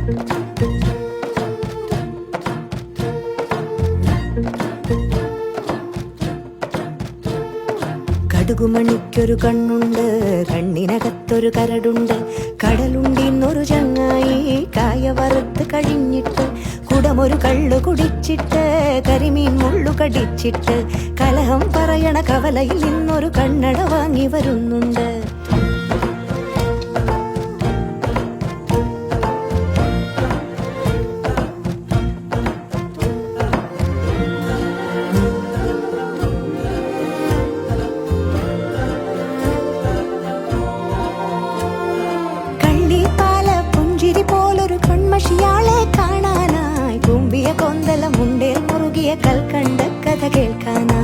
കടുകുമണിക്കൊരു കണ്ണുണ്ട്, കണ്ണിനകത്തൊരു കരടുണ്ട്. കടലുണ്ടിന്നൊരു ചങ്ങായി കായ വറുത്ത് കഴിഞ്ഞിട്ട്, കുടമൊരു കള്ളു കുടിച്ചിട്ട്, കരിമീൻ മുള്ളു കടിച്ചിട്ട്, കലഹം പറയണ കവലയിൽ നിന്നൊരു കണ്ണട വാങ്ങി വരുന്നുണ്ട്. പോലൊരു കൺമഷിയാളെ കാണാനായി, കുമ്പിയ കൊന്തല മുണ്ടേൽ മുറുകിയ കൽക്കണ്ട കഥ കേൾക്കാനായി.